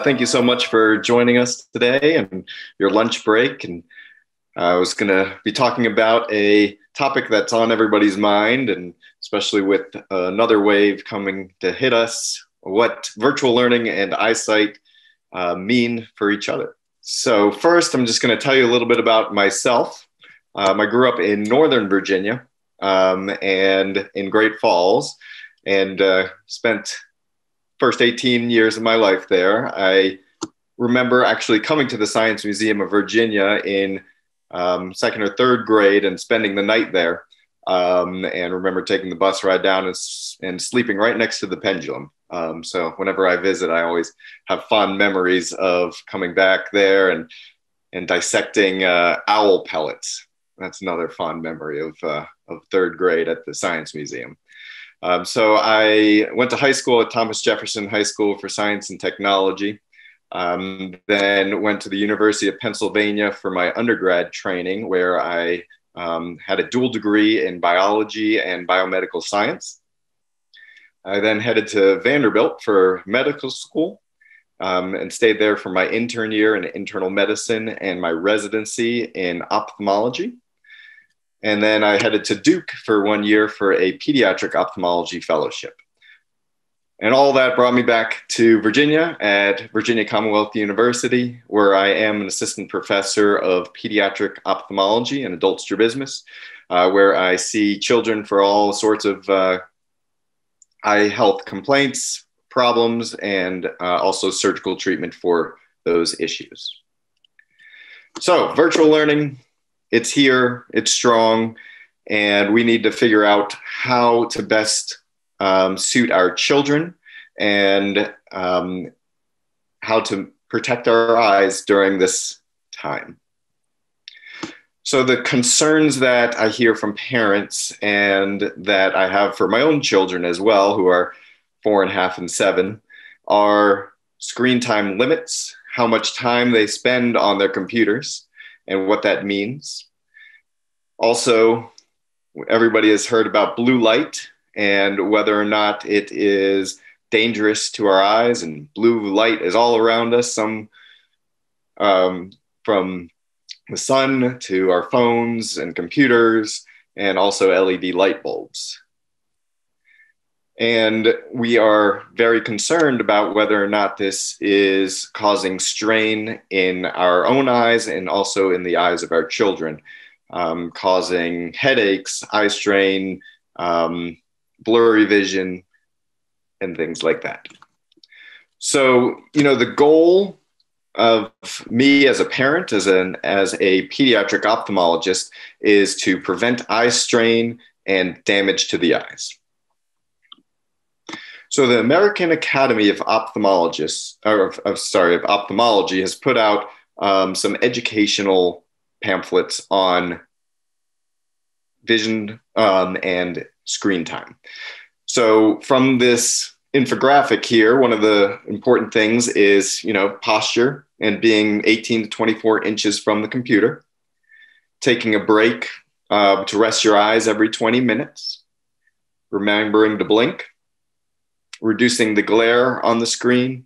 Thank you so much for joining us today and your lunch break. And I was going to be talking about a topic that's on everybody's mind, and especially with another wave coming to hit us, what virtual learning and eyesight mean for each other. So first, I'm just going to tell you a little bit about myself. I grew up in Northern Virginia and in Great Falls, and spent first 18 years of my life there. I remember actually coming to the Science Museum of Virginia in second or third grade and spending the night there. And remember taking the bus ride down and sleeping right next to the pendulum. So whenever I visit, I always have fond memories of coming back there and dissecting owl pellets. That's another fond memory of third grade at the Science Museum. So I went to high school at Thomas Jefferson High School for Science and Technology. Then went to the University of Pennsylvania for my undergrad training, where I had a dual degree in biology and biomedical science. I then headed to Vanderbilt for medical school and stayed there for my intern year in internal medicine and my residency in ophthalmology. And then I headed to Duke for 1 year for a pediatric ophthalmology fellowship. And all that brought me back to Virginia at Virginia Commonwealth University, where I am an assistant professor of pediatric ophthalmology and adult strabismus, where I see children for all sorts of eye health complaints, problems, and also surgical treatment for those issues. So virtual learning, it's here, it's strong, and we need to figure out how to best suit our children and how to protect our eyes during this time. So the concerns that I hear from parents and that I have for my own children as well, who are 4.5 and 7, are screen time limits, how much time they spend on their computers, and what that means. Also, everybody has heard about blue light and whether or not it is dangerous to our eyes, and blue light is all around us, some from the sun to our phones and computers, and also LED light bulbs. And we are very concerned about whether or not this is causing strain in our own eyes and also in the eyes of our children, causing headaches, eye strain, blurry vision, and things like that. So, the goal of me as a parent, as a pediatric ophthalmologist, is to prevent eye strain and damage to the eyes. So the American Academy of Ophthalmologists, of Ophthalmology, has put out some educational pamphlets on vision and screen time. So from this infographic here, one of the important things is, posture and being 18 to 24 inches from the computer, taking a break to rest your eyes every 20 minutes, remembering to blink, reducing the glare on the screen,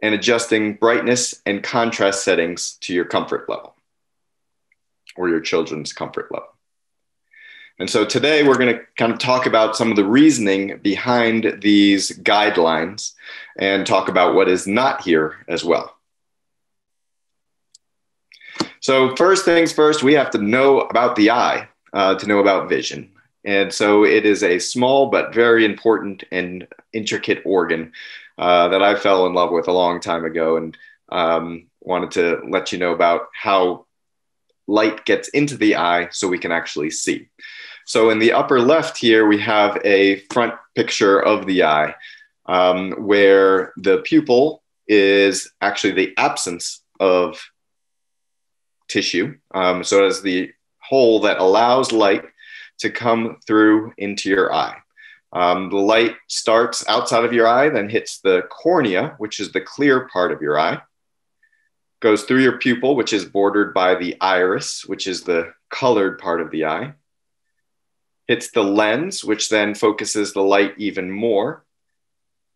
and adjusting brightness and contrast settings to your comfort level or your children's comfort level. And so today we're going to kind of talk about some of the reasoning behind these guidelines and talk about what is not here as well. So first things first, we have to know about the eye to know about vision. And so it is a small but very important and intricate organ that I fell in love with a long time ago, and wanted to let you know about how light gets into the eye so we can actually see. So in the upper left here, we have a front picture of the eye where the pupil is actually the absence of tissue. So it is the hole that allows light to come through into your eye. The light starts outside of your eye, then hits the cornea, which is the clear part of your eye, goes through your pupil, which is bordered by the iris, which is the colored part of the eye, hits the lens, which then focuses the light even more,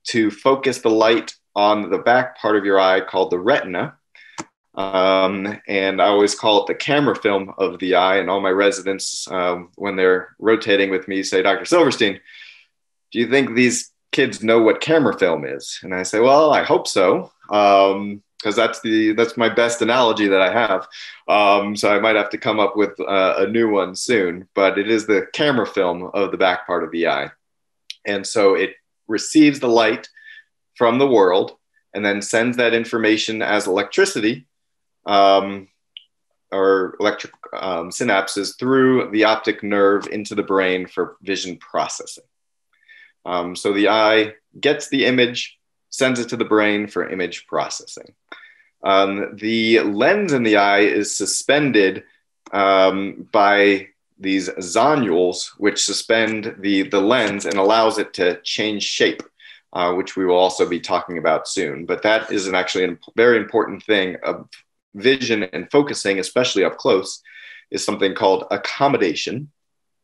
to focus the light on the back part of your eye called the retina. And I always call it the camera film of the eye. And all my residents, when they're rotating with me, say, Dr. Silverstein, do you think these kids know what camera film is? And I say, well, I hope so, because that's my best analogy that I have. So I might have to come up with a new one soon. But it is the camera film of the back part of the eye. And so it receives the light from the world and then sends that information as electricity or electric synapses through the optic nerve into the brain for vision processing. So the eye gets the image, sends it to the brain for image processing. The lens in the eye is suspended by these zonules, which suspend the lens and allows it to change shape, which we will also be talking about soon. But that is actually a very important thing of vision and focusing, especially up close, is something called accommodation,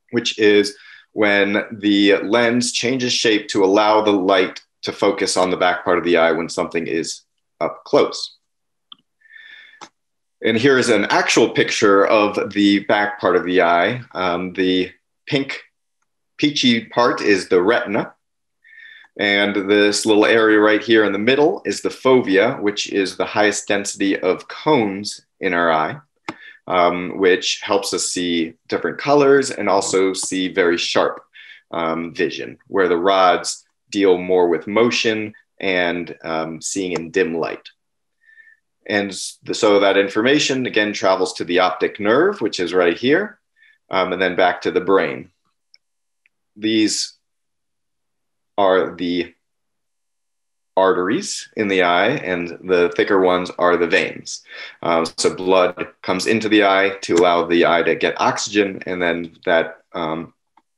which is when the lens changes shape to allow the light to focus on the back part of the eye when something is up close. And here is an actual picture of the back part of the eye. The pink, peachy part is the retina. And this little area right here in the middle is the fovea, which is the highest density of cones in our eye, which helps us see different colors and also see very sharp vision, where the rods deal more with motion and seeing in dim light. And so that information, again, travels to the optic nerve, which is right here, and then back to the brain. These are the arteries in the eye, and the thicker ones are the veins. So blood comes into the eye to allow the eye to get oxygen, and then that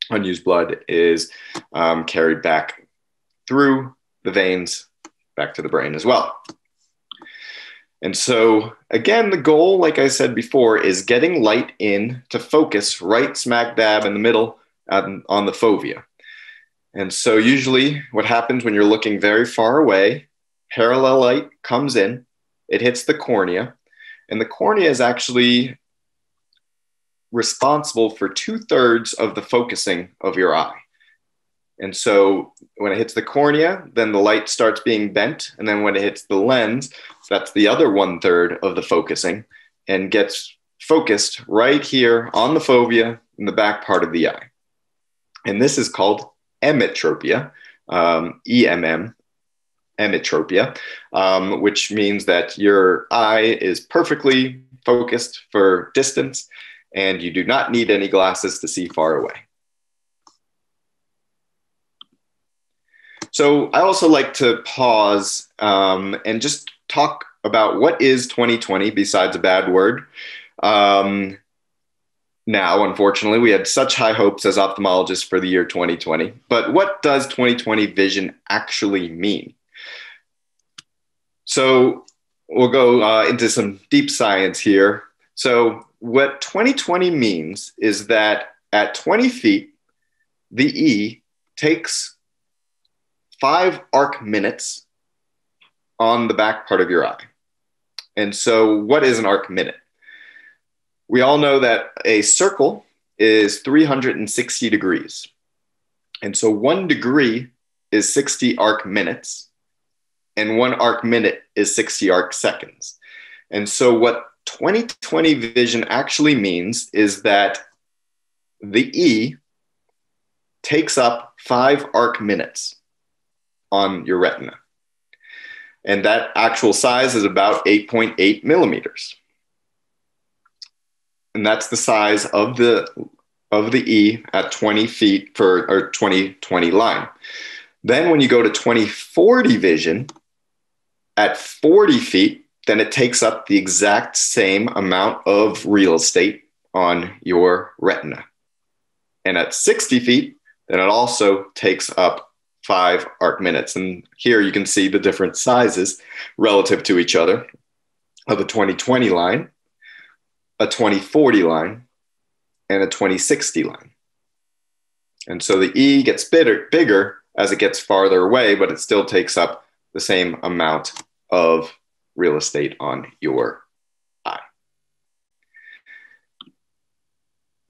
unused blood is carried back through the veins back to the brain as well. And so, again, the goal, like I said before, is getting light in to focus right smack dab in the middle on the fovea. And so usually what happens when you're looking very far away, parallel light comes in, it hits the cornea, and the cornea is actually responsible for 2/3 of the focusing of your eye. And so when it hits the cornea, then the light starts being bent. And then when it hits the lens, that's the other 1/3 of the focusing and gets focused right here on the fovea in the back part of the eye. And this is called emetropia, EMM, emetropia, which means that your eye is perfectly focused for distance and you do not need any glasses to see far away. So I also like to pause and just talk about what is 2020 besides a bad word. Now, unfortunately, we had such high hopes as ophthalmologists for the year 2020, but what does 2020 vision actually mean? So we'll go into some deep science here. So what 2020 means is that at 20 feet, the E takes 5 arc minutes on the back part of your eye. And so what is an arc minute? We all know that a circle is 360 degrees. And so 1 degree is 60 arc minutes, and 1 arc minute is 60 arc seconds. And so what 2020 vision actually means is that the E takes up 5 arc minutes on your retina. And that actual size is about 8.8 millimeters. And that's the size of the E at 20 feet for our 2020 line. Then when you go to 2040 vision at 40 feet, then it takes up the exact same amount of real estate on your retina. And at 60 feet, then it also takes up 5 arc minutes. And here you can see the different sizes relative to each other of a 2020 line, a 2040 line, and a 2060 line. And so the E gets bigger as it gets farther away, but it still takes up the same amount of real estate on your eye.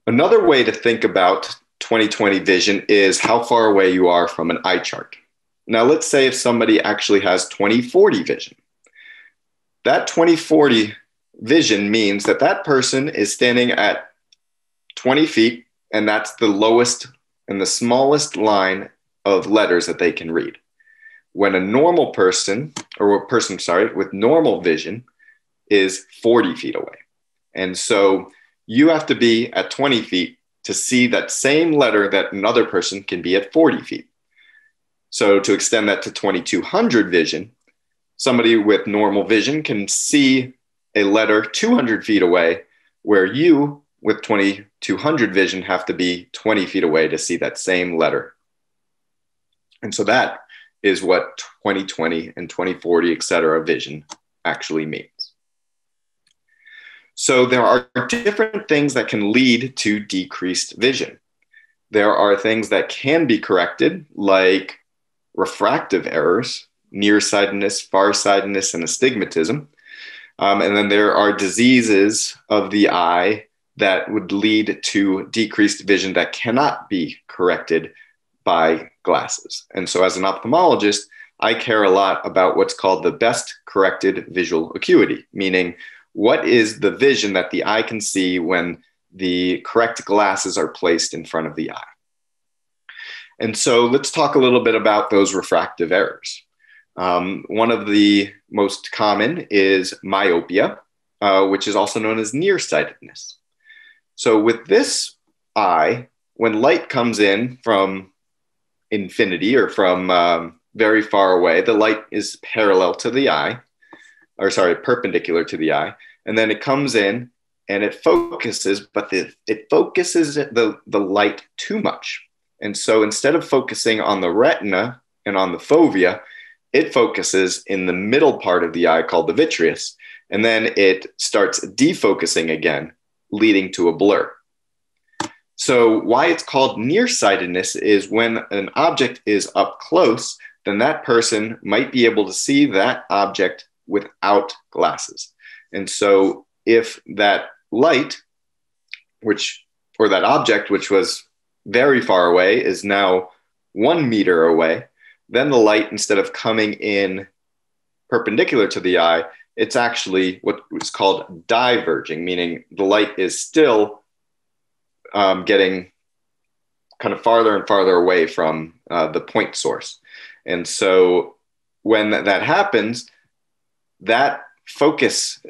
Another way to think about 20/20 vision is how far away you are from an eye chart. Now, let's say if somebody actually has 20/40 vision. That 20/40 vision means that that person is standing at 20 feet, and that's the lowest and the smallest line of letters that they can read. When a normal person, or a person, sorry, with normal vision is 40 feet away. And so you have to be at 20 feet to see that same letter that another person can be at 40 feet. So to extend that to 2200 vision, somebody with normal vision can see a letter 200 feet away, where you with 2200 vision have to be 20 feet away to see that same letter. And so that is what 20/20 and 20/40, et cetera, vision actually means. So there are different things that can lead to decreased vision. There are things that can be corrected, like refractive errors, nearsightedness, farsightedness, and astigmatism. And then there are diseases of the eye that would lead to decreased vision that cannot be corrected by glasses. And so as an ophthalmologist, I care a lot about what's called the best corrected visual acuity, meaning what is the vision that the eye can see when the correct glasses are placed in front of the eye. And so let's talk a little bit about those refractive errors. One of the most common is myopia, which is also known as nearsightedness. So with this eye, when light comes in from infinity or from very far away, the light is parallel to the eye, or sorry, perpendicular to the eye. And then it comes in and it focuses, but it focuses the light too much. And so instead of focusing on the retina and on the fovea, it focuses in the middle part of the eye called the vitreous. And then it starts defocusing again, leading to a blur. So why it's called nearsightedness is when an object is up close, then that person might be able to see that object without glasses. And so if that light, or that object, which was very far away, is now 1 meter away, then the light, instead of coming in perpendicular to the eye, it's actually what is called diverging, meaning the light is still getting kind of farther and farther away from the point source. And so when that happens, that focus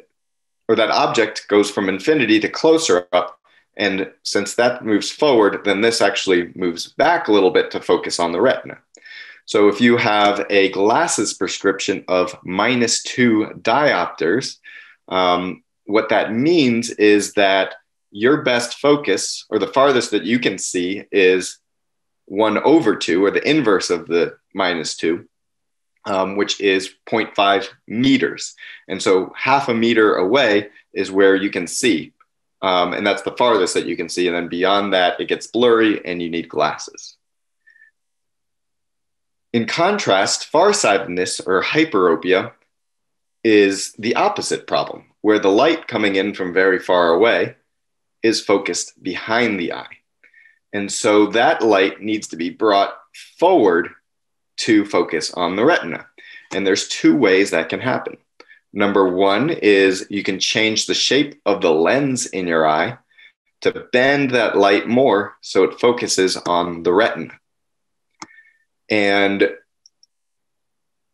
or that object goes from infinity to closer up. And since that moves forward, then this actually moves back a little bit to focus on the retina. So if you have a glasses prescription of -2 diopters, what that means is that your best focus, or the farthest that you can see, is 1/2, or the inverse of the -2, which is 0.5 meters. And so 0.5 meter away is where you can see. And that's the farthest that you can see. And then beyond that, it gets blurry and you need glasses. In contrast, farsightedness or hyperopia is the opposite problem, where the light coming in from very far away is focused behind the eye. And so that light needs to be brought forward to focus on the retina. And there's 2 ways that can happen. Number 1 is you can change the shape of the lens in your eye to bend that light more so it focuses on the retina. And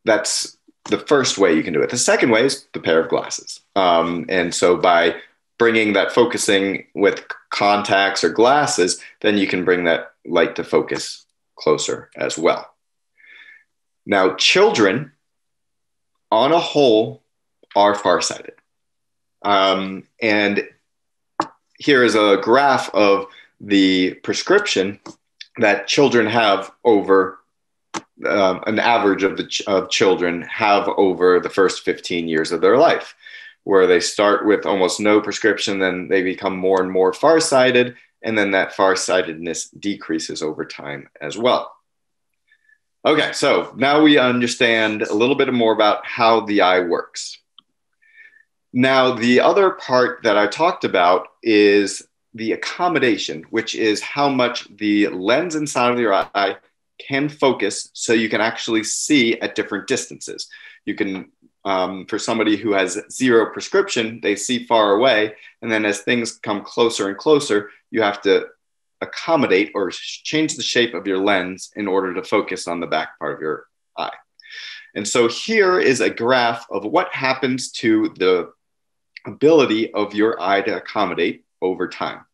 that's the first way you can do it. The second way is the pair of glasses. And so by bringing that focusing with contacts or glasses, then you can bring that light to focus closer as well. Now, children on a whole are farsighted. And here is a graph of the prescription that children have over an average of children have over the first 15 years of their life, where they start with almost no prescription, then they become more and more farsighted, and then that farsightedness decreases over time as well. Okay, so now we understand a little bit more about how the eye works. Now, the other part that I talked about is the accommodation, which is how much the lens inside of your eye can focus so you can actually see at different distances. You can, for somebody who has zero prescription, they see far away. And then as things come closer and closer, you have to accommodate or change the shape of your lens in order to focus on the back part of your eye. And so here is a graph of what happens to the ability of your eye to accommodate over time.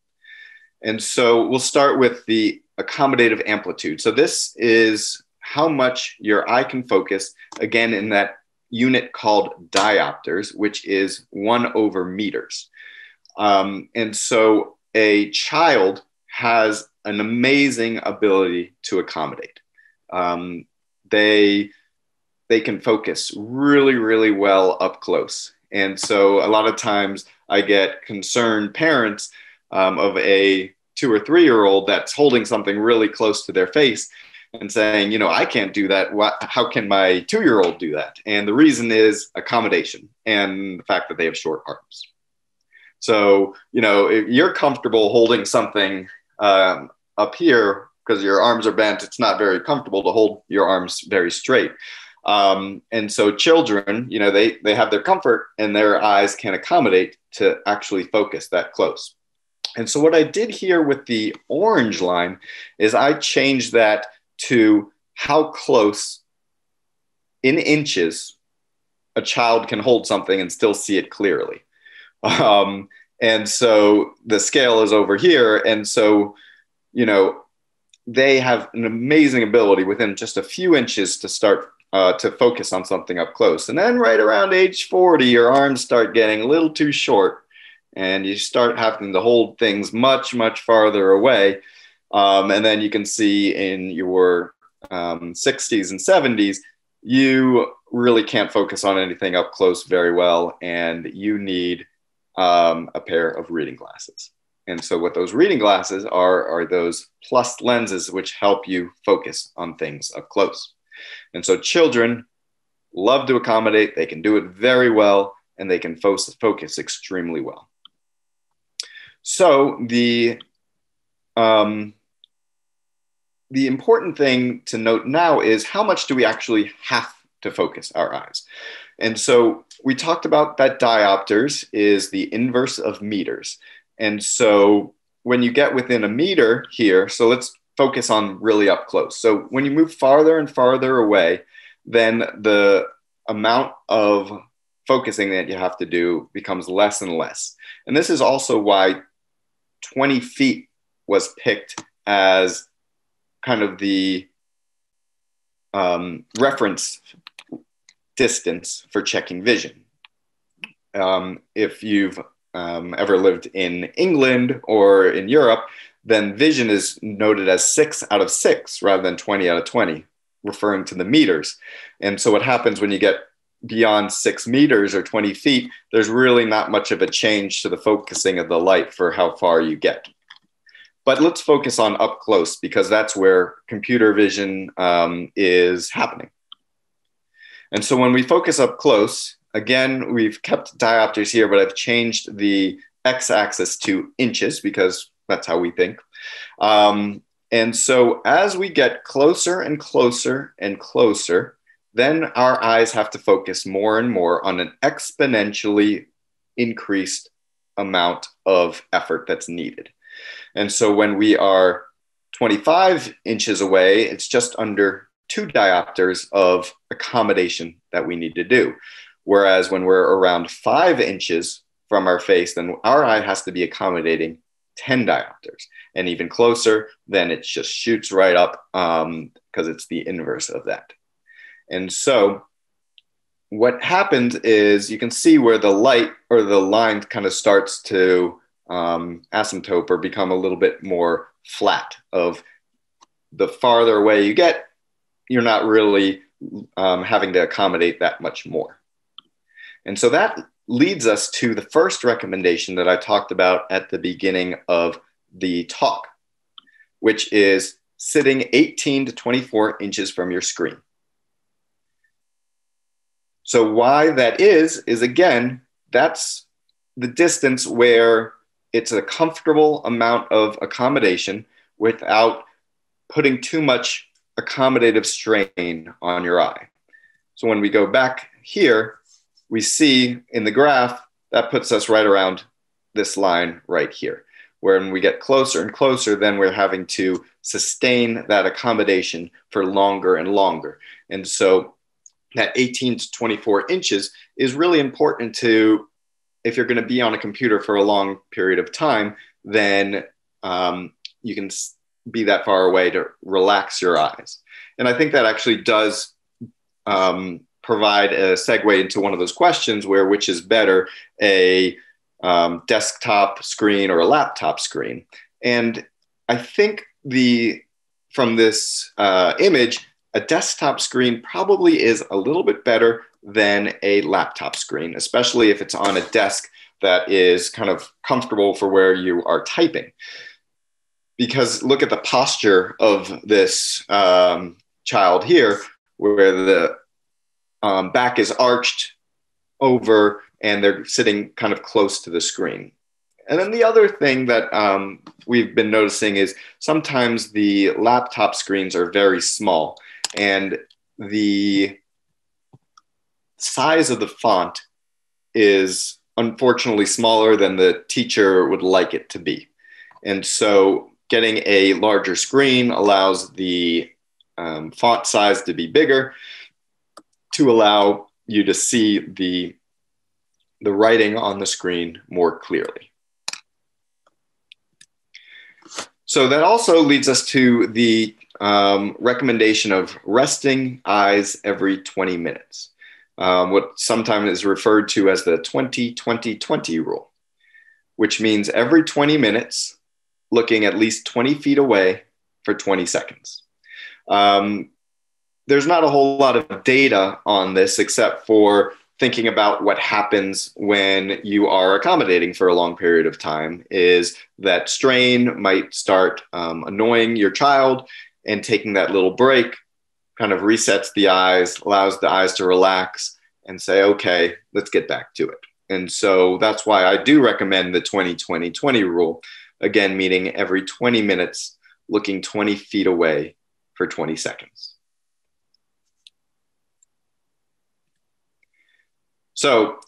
And so we'll start with the accommodative amplitude. So this is how much your eye can focus, again, in that unit called diopters, which is 1/meters. And so a child has an amazing ability to accommodate. They can focus really, really well up close. And so a lot of times I get concerned parents of a 2 or 3-year-old that's holding something really close to their face and saying, you know, I can't do that. How can my 2-year-old do that? And the reason is accommodation and the fact that they have short arms. So, you know, if you're comfortable holding something up here because your arms are bent, it's not very comfortable to hold your arms very straight. And so children, you know, they have their comfort and their eyes can accommodate to actually focus that close. And so what I did here with the orange line is I changed that to how close in inches a child can hold something and still see it clearly. And so the scale is over here. And so, you know, they have an amazing ability within just a few inches to start to focus on something up close. And then right around age 40, your arms start getting a little too short and you start having to hold things much, much farther away. And then you can see in your 60s and 70s, you really can't focus on anything up close very well. And you need a pair of reading glasses. And so what those reading glasses are those plus lenses which help you focus on things up close. And so children love to accommodate. They can do it very well, and they can focus extremely well. So the important thing to note now is how much do we actually have to focus our eyes? And so we talked about that diopters is the inverse of meters. And so when you get within a meter here, so let's focus on really up close. So when you move farther and farther away, then the amount of focusing that you have to do becomes less and less. And this is also why 20 feet was picked as kind of the reference distance for checking vision. If you've ever lived in England or in Europe, then vision is noted as 6 out of 6 rather than 20 out of 20, referring to the meters. And so what happens when you get beyond 6 meters or 20 feet, there's really not much of a change to the focusing of the light for how far you get. But let's focus on up close because that's where computer vision is happening. And so when we focus up close, again, we've kept diopters here, but I've changed the x-axis to inches because that's how we think. And so as we get closer and closer and closer, then our eyes have to focus more and more on an exponentially increased amount of effort that's needed. And so when we are 25 inches away, it's just under 2 diopters of accommodation that we need to do. Whereas when we're around 5 inches from our face, then our eye has to be accommodating 10 diopters. And even closer, then it just shoots right up because it's the inverse of that. And so what happens is you can see where the light or the line kind of starts to asymptote or become a little bit more flat. Of the farther away you get, you're not really having to accommodate that much more. And so that leads us to the first recommendation that I talked about at the beginning of the talk, which is sitting 18 to 24 inches from your screen. So why that is again, that's the distance where it's a comfortable amount of accommodation without putting too much accommodative strain on your eye. So when we go back here, we see in the graph, that puts us right around this line right here. When we get closer and closer, then we're having to sustain that accommodation for longer and longer. And so that 18 to 24 inches is really important to, if you're going to be on a computer for a long period of time, then you can be that far away to relax your eyes. And I think that actually does provide a segue into one of those questions where which is better, a desktop screen or a laptop screen. And I think from this image, a desktop screen probably is a little bit better than a laptop screen, especially if it's on a desk that is kind of comfortable for where you are typing. Because look at the posture of this child here, where the back is arched over and they're sitting kind of close to the screen. And then the other thing that we've been noticing is sometimes the laptop screens are very small and the size of the font is unfortunately smaller than the teacher would like it to be. And so getting a larger screen allows the font size to be bigger to allow you to see the writing on the screen more clearly. So that also leads us to the recommendation of resting eyes every 20 minutes, what sometimes is referred to as the 20-20-20 rule, which means every 20 minutes, looking at least 20 feet away for 20 seconds. There's not a whole lot of data on this except for thinking about what happens when you are accommodating for a long period of time is that strain might start annoying your child, and taking that little break kind of resets the eyes, allows the eyes to relax and say, okay, let's get back to it. And so that's why I do recommend the 20-20-20 rule, again, meaning every 20 minutes, looking 20 feet away for 20 seconds. So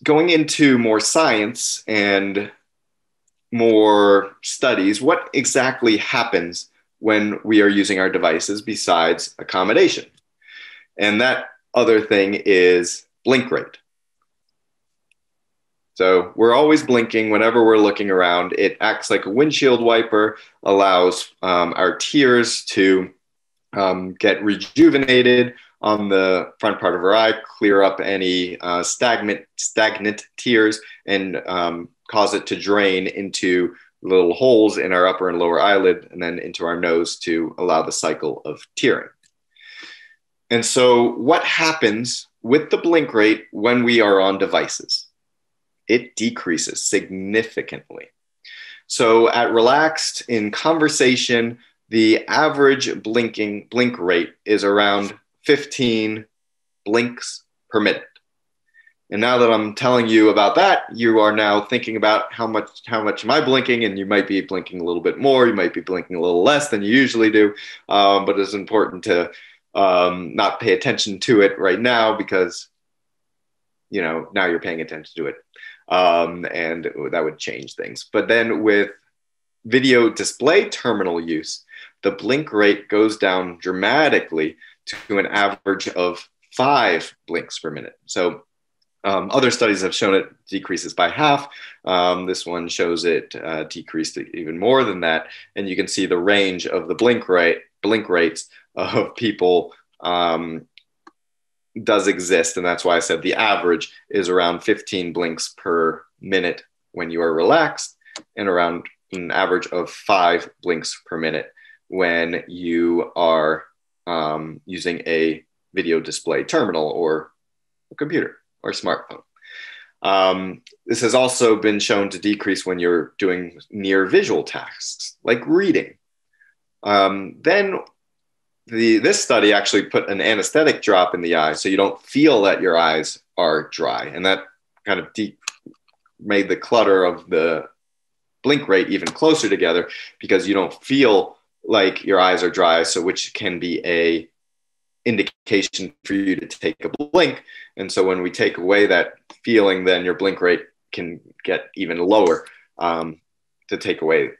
going into more science and more studies, what exactly happens when we are using our devices besides accommodation? And that other thing is blink rate. So we're always blinking whenever we're looking around. It acts like a windshield wiper, allows our tears to get rejuvenated on the front part of our eye, clear up any stagnant tears, and cause it to drain into little holes in our upper and lower eyelid and then into our nose to allow the cycle of tearing. And so what happens with the blink rate when we are on devices? It decreases significantly. So at relaxed in conversation, the average blink rate is around 15 blinks per minute. And now that I'm telling you about that, you are now thinking about how much am I blinking, and you might be blinking a little bit more, you might be blinking a little less than you usually do, but it's important to not pay attention to it right now because, you know, now you're paying attention to it, and that would change things. But then with video display terminal use, the blink rate goes down dramatically to an average of 5 blinks per minute. So other studies have shown it decreases by half. This one shows it decreased even more than that. And you can see the range of the blink rates of people does exist. And that's why I said the average is around 15 blinks per minute when you are relaxed, and around an average of 5 blinks per minute when you are using a video display terminal or a computer or smartphone. This has also been shown to decrease when you're doing near visual tasks like reading. Then this study actually put an anesthetic drop in the eye so you don't feel that your eyes are dry. And that kind of made the clutter of the blink rate even closer together because you don't feel like your eyes are dry, so which can be a indication for you to take a blink. And so when we take away that feeling, then your blink rate can get even lower to take away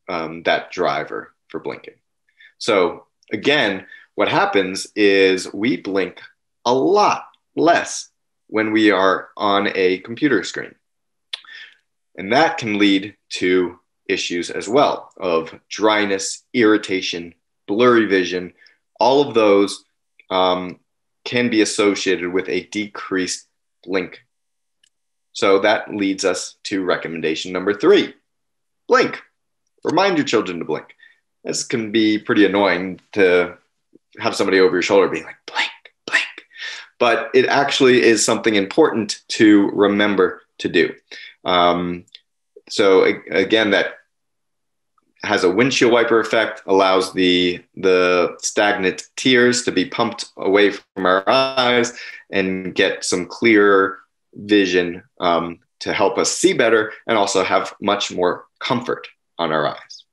that driver for blinking. So again, what happens is we blink a lot less when we are on a computer screen. And that can lead to issues as well of dryness, irritation, blurry vision. All of those can be associated with a decreased blink. So that leads us to recommendation number 3, blink. Remind your children to blink. This can be pretty annoying to have somebody over your shoulder being like, blink, blink. But it actually is something important to remember to do. So again, that has a windshield wiper effect, allows the stagnant tears to be pumped away from our eyes and get some clearer vision to help us see better and also have much more comfort on our eyes.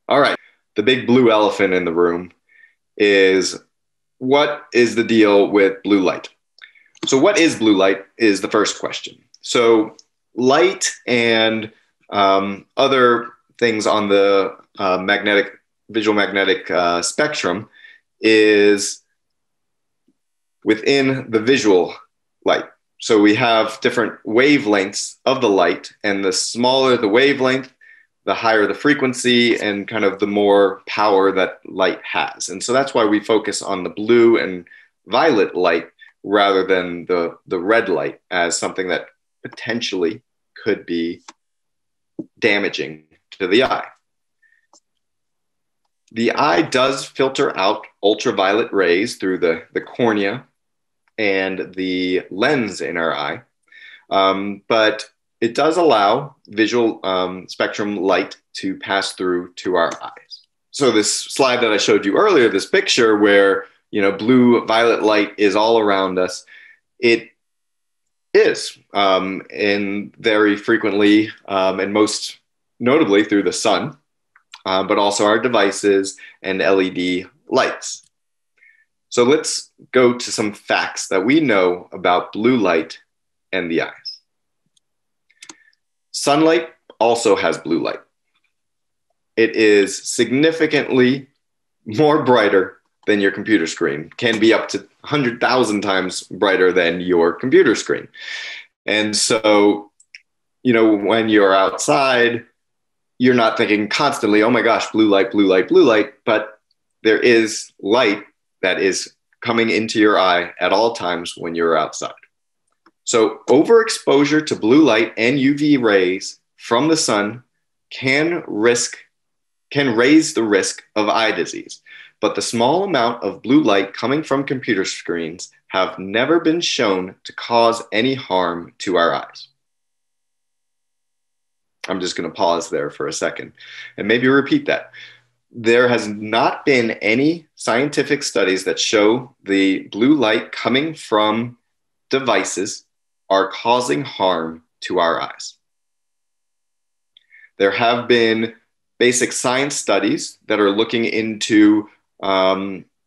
All right, the big blue elephant in the room is, what is the deal with blue light? So what is blue light is the first question. So light and other things on the visual magnetic spectrum is within the visual light. So we have different wavelengths of the light, and the smaller the wavelength, the higher the frequency and kind of the more power that light has. And so that's why we focus on the blue and violet light rather than the red light as something that potentially could be damaging to the eye. The eye does filter out ultraviolet rays through the cornea and the lens in our eye, but it does allow visual spectrum light to pass through to our eyes. So this slide that I showed you earlier, this picture where blue violet light is all around us, it is, and very frequently, and most notably through the sun, but also our devices and LED lights. So let's go to some facts that we know about blue light and the eyes. Sunlight also has blue light. It is significantly more brighter than your computer screen, can be up to 100,000 times brighter than your computer screen. And so, when you're outside, you're not thinking constantly, oh my gosh, blue light, blue light, blue light, but there is light that is coming into your eye at all times when you're outside. So overexposure to blue light and UV rays from the sun can raise the risk of eye disease, but the small amount of blue light coming from computer screens have never been shown to cause any harm to our eyes. I'm just going to pause there for a second and maybe repeat that. There has not been any scientific studies that show the blue light coming from devices are causing harm to our eyes. There have been basic science studies that are looking into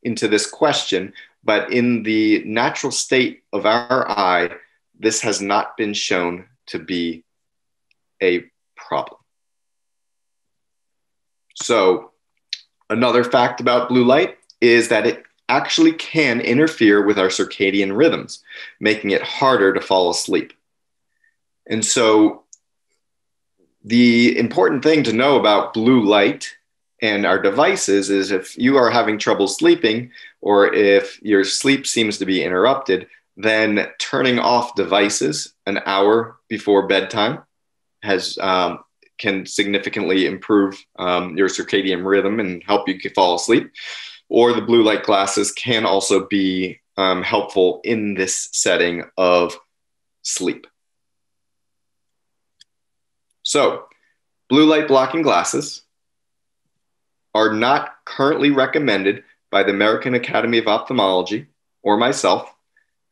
this question, but in the natural state of our eye, this has not been shown to be a problem. So another fact about blue light is that it actually can interfere with our circadian rhythms, making it harder to fall asleep. And so the important thing to know about blue light and our devices is if you are having trouble sleeping or if your sleep seems to be interrupted, then turning off devices an hour before bedtime can significantly improve your circadian rhythm and help you fall asleep. Or the blue light glasses can also be helpful in this setting of sleep. So blue light blocking glasses are not currently recommended by the American Academy of Ophthalmology or myself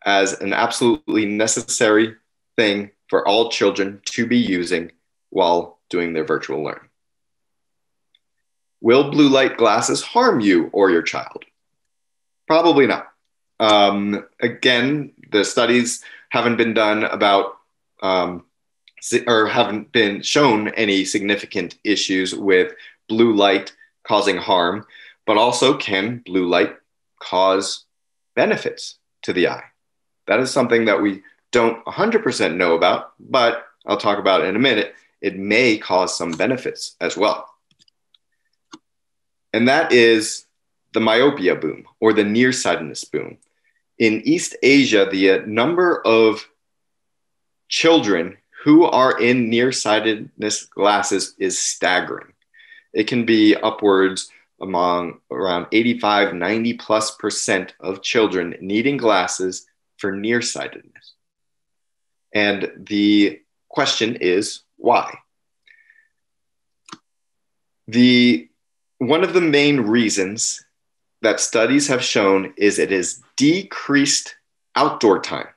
as an absolutely necessary thing for all children to be using while doing their virtual learning. Will blue light glasses harm you or your child? Probably not. Again, the studies haven't been done about or haven't been shown any significant issues with blue light causing harm, but also can blue light cause benefits to the eye? That is something that we don't 100% know about, but I'll talk about it in a minute. It may cause some benefits as well. And that is the myopia boom or the nearsightedness boom. In East Asia, the number of children who are in nearsightedness glasses is staggering. It can be upwards among around 85, 90+% of children needing glasses for nearsightedness. And the question is, why? One of the main reasons that studies have shown is it is decreased outdoor time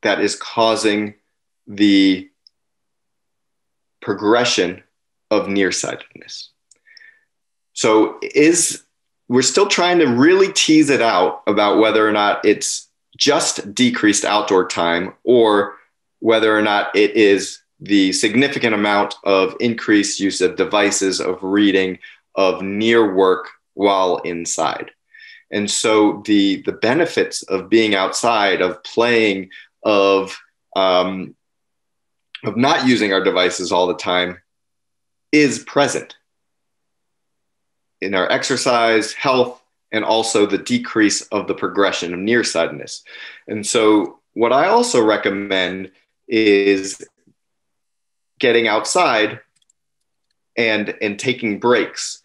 that is causing the progression of nearsightedness. So we're still trying to really tease it out about whether or not it's just decreased outdoor time or whether or not it is the significant amount of increased use of devices, of reading, of near work while inside. And so the benefits of being outside, of playing, of not using our devices all the time is present in our exercise, health, and also the decrease of the progression of nearsightedness. And so what I also recommend is getting outside and taking breaks.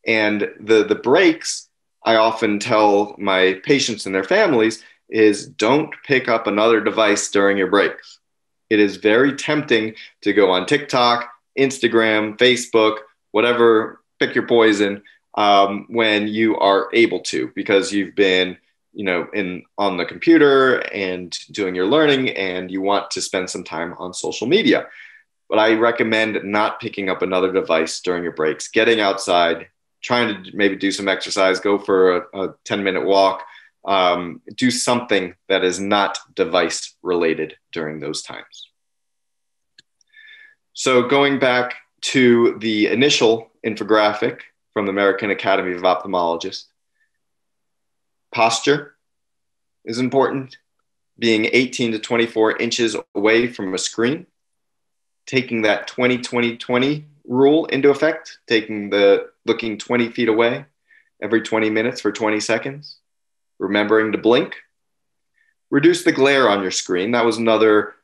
And the breaks, I often tell my patients and their families, is don't pick up another device during your breaks. It is very tempting to go on TikTok, Instagram, Facebook, whatever, pick your poison, when you are able to, because you've been, on the computer and doing your learning and you want to spend some time on social media. But I recommend not picking up another device during your breaks, getting outside, trying to maybe do some exercise, go for a 10-minute walk, do something that is not device related during those times. So going back to the initial infographic from the American Academy of Ophthalmologists, posture is important, being 18 to 24 inches away from a screen, taking that 20-20-20 rule into effect, looking 20 feet away every 20 minutes for 20 seconds, remembering to blink, reduce the glare on your screen. That was another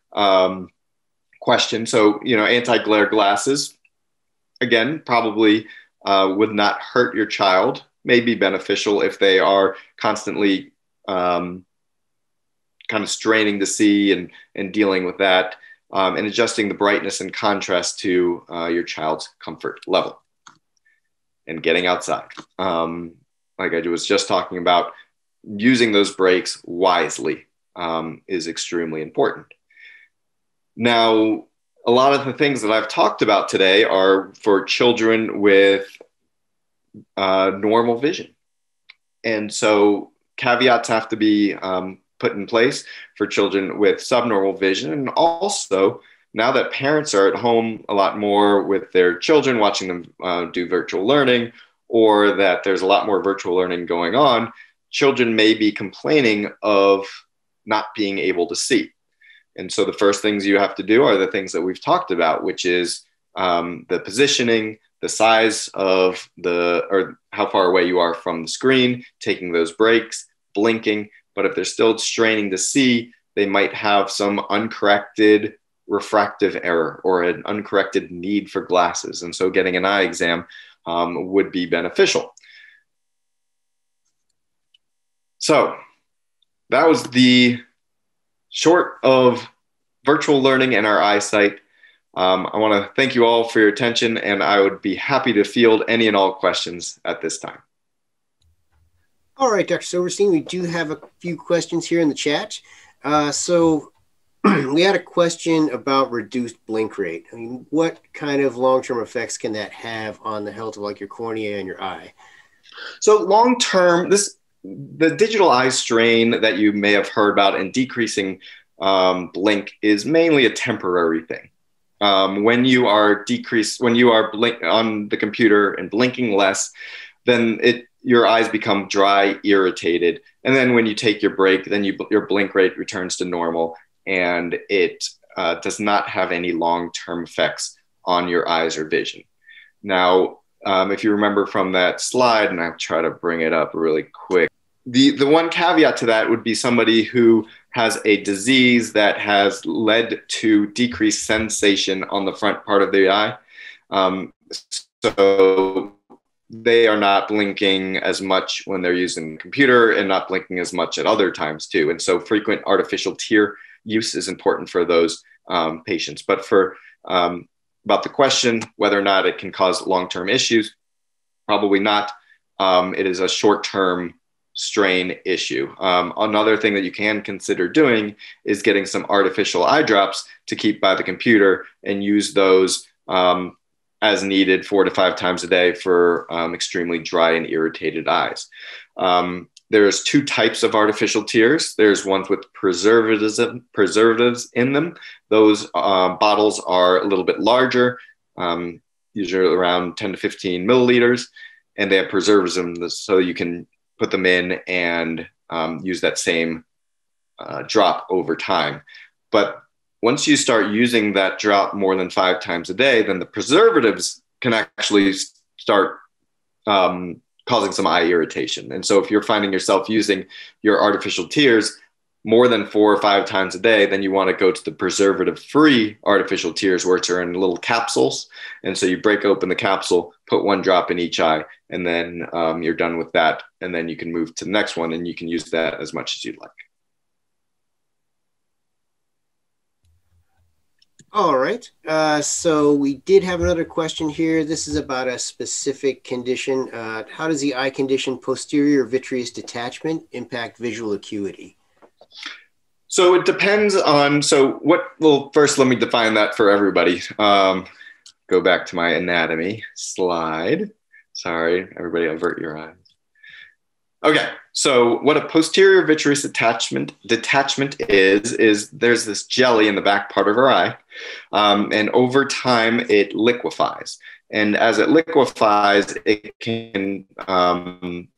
question. So, anti-glare glasses, again, probably would not hurt your child, may be beneficial if they are constantly kind of straining to see and dealing with that, and adjusting the brightness and contrast to your child's comfort level. And getting outside. Like I was just talking about, using those breaks wisely is extremely important. Now, a lot of the things that I've talked about today are for children with normal vision. And so caveats have to be put in place for children with subnormal vision. And also, now that parents are at home a lot more with their children, watching them do virtual learning, or that there's a lot more virtual learning going on, children may be complaining of not being able to see. And so the first things you have to do are the things that we've talked about, which is the positioning, the size of or how far away you are from the screen, taking those breaks, blinking. But if they're still straining to see, they might have some uncorrected refractive error or an uncorrected need for glasses. And so getting an eye exam would be beneficial. So that was the short of virtual learning and our eyesight. I want to thank you all for your attention, and I would be happy to field any and all questions at this time. All right, Dr. Silverstein, we do have a few questions here in the chat. So we had a question about reduced blink rate. I mean, what kind of long-term effects can that have on the health of like your cornea and your eye? So long-term, the digital eye strain that you may have heard about and decreasing blink is mainly a temporary thing. When you are on the computer and blinking less, then your eyes become dry, irritated. And then when you take your break, then your blink rate returns to normal, and it does not have any long-term effects on your eyes or vision. Now, if you remember from that slide, and I'll try to bring it up really quick, the one caveat to that would be somebody who has a disease that has led to decreased sensation on the front part of the eye. So they are not blinking as much when they're using the computer and not blinking as much at other times too. And so frequent artificial tear use is important for those patients. But for about the question, whether or not it can cause long-term issues, probably not. It is a short-term strain issue. Another thing that you can consider doing is getting some artificial eye drops to keep by the computer and use those as needed 4 to 5 times a day for extremely dry and irritated eyes. There's 2 types of artificial tears. There's ones with preservatives in them. Those bottles are a little bit larger, usually around 10 to 15 milliliters, and they have preservatives in them so you can put them in and use that same drop over time. But once you start using that drop more than 5 times a day, then the preservatives can actually start causing some eye irritation. And so if you're finding yourself using your artificial tears more than 4 or 5 times a day, then you want to go to the preservative-free artificial tears, which are in little capsules. And so you break open the capsule, put 1 drop in each eye, and then you're done with that. And then you can move to the next one, and you can use that as much as you'd like. All right. So we did have another question here. This is about a specific condition. How does the eye condition posterior vitreous detachment impact visual acuity? So it depends on, first let me define that for everybody. Go back to my anatomy slide. Sorry, everybody avert your eyes. Okay, so what a posterior vitreous detachment is there's this jelly in the back part of our eye, and over time it liquefies. And as it liquefies, it can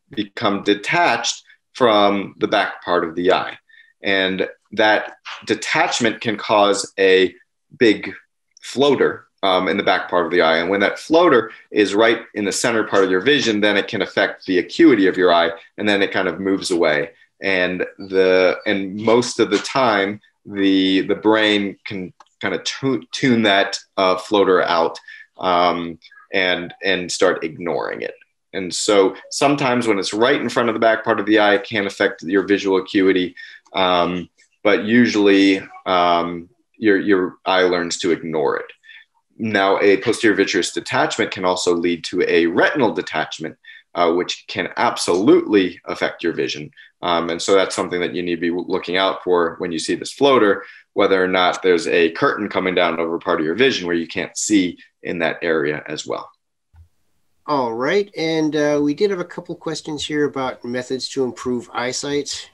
become detached from the back part of the eye. And that detachment can cause a big floater in the back part of the eye. And when that floater is right in the center part of your vision, then it can affect the acuity of your eye, and then it kind of moves away. And most of the time, the brain can kind of tune that floater out and start ignoring it. And so sometimes when it's right in front of the back part of the eye, it can affect your visual acuity. But usually your eye learns to ignore it. Now, a posterior vitreous detachment can also lead to a retinal detachment, which can absolutely affect your vision. And so that's something that you need to be looking out for when you see this floater, whether or not there's a curtain coming down over part of your vision where you can't see in that area as well. All right. And we did have a couple questions here about methods to improve eyesight,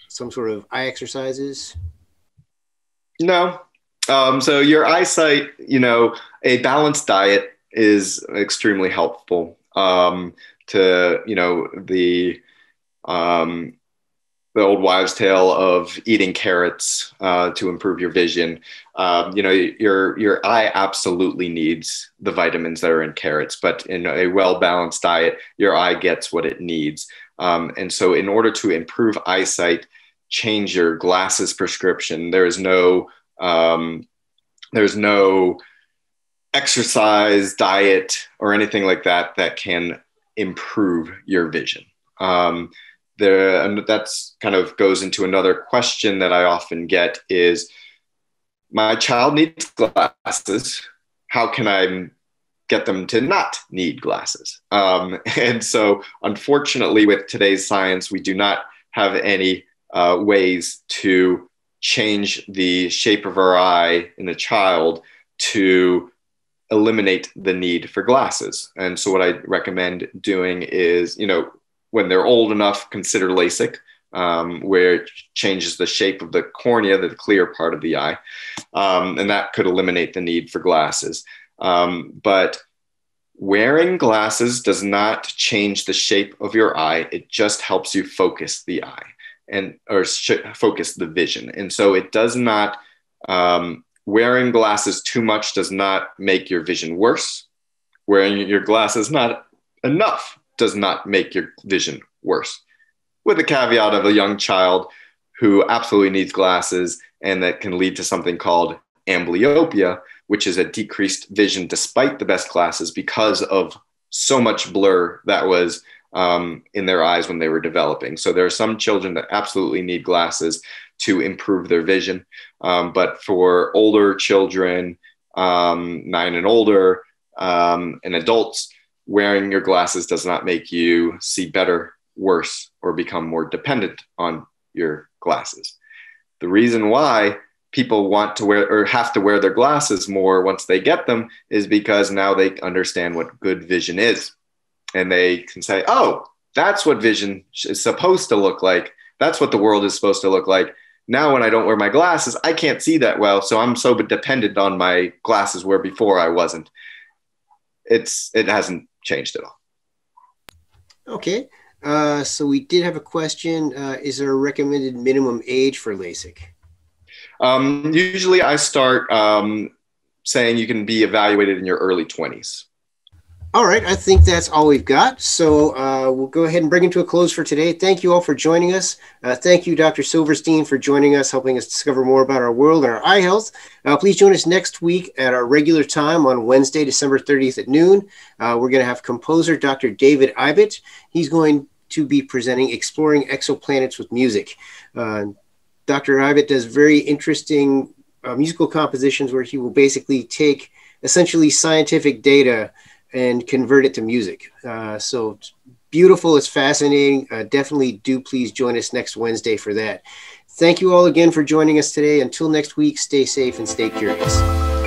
some sort of eye exercises. No. So your eyesight, a balanced diet is extremely helpful to, the old wives' tale of eating carrots to improve your vision. Your eye absolutely needs the vitamins that are in carrots, but in a well-balanced diet, your eye gets what it needs. And so in order to improve eyesight, change your glasses prescription. There's no exercise, diet, or anything like that that can improve your vision. And that's kind of goes into another question that I often get is, my child needs glasses. How can I get them to not need glasses? And so, unfortunately, with today's science, we do not have any ways to change the shape of our eye in a child to eliminate the need for glasses. And so what I recommend doing is, when they're old enough, consider LASIK, where it changes the shape of the cornea, the clear part of the eye. And that could eliminate the need for glasses. But wearing glasses does not change the shape of your eye. It just helps you focus the eye or focus the vision. And so it does not, wearing glasses too much does not make your vision worse. Wearing your glasses not enough does not make your vision worse. With the caveat of a young child who absolutely needs glasses, and that can lead to something called amblyopia, which is a decreased vision despite the best glasses because of so much blur that was in their eyes when they were developing. So there are some children that absolutely need glasses to improve their vision. But for older children, 9 and older, and adults, wearing your glasses does not make you see better, worse, or become more dependent on your glasses. The reason why people want to wear or have to wear their glasses more once they get them is because now they understand what good vision is. And they can say, oh, that's what vision is supposed to look like. That's what the world is supposed to look like. Now, when I don't wear my glasses, I can't see that well. So I'm so dependent on my glasses where before I wasn't. It hasn't changed at all. Okay. So we did have a question. Is there a recommended minimum age for LASIK? Usually I start saying you can be evaluated in your early 20s. All right. I think that's all we've got. So we'll go ahead and bring it to a close for today. Thank you all for joining us. Thank you, Dr. Silverstein, for joining us, helping us discover more about our world and our eye health. Please join us next week at our regular time on Wednesday, December 30th at noon. We're going to have composer Dr. David Eibert. He's going to be presenting Exploring Exoplanets with Music. Dr. Eibert does very interesting musical compositions where he will basically take essentially scientific data and convert it to music. So it's beautiful. It's fascinating. Definitely do please join us next Wednesday for that. Thank you all again for joining us today. Until next week, stay safe and stay curious.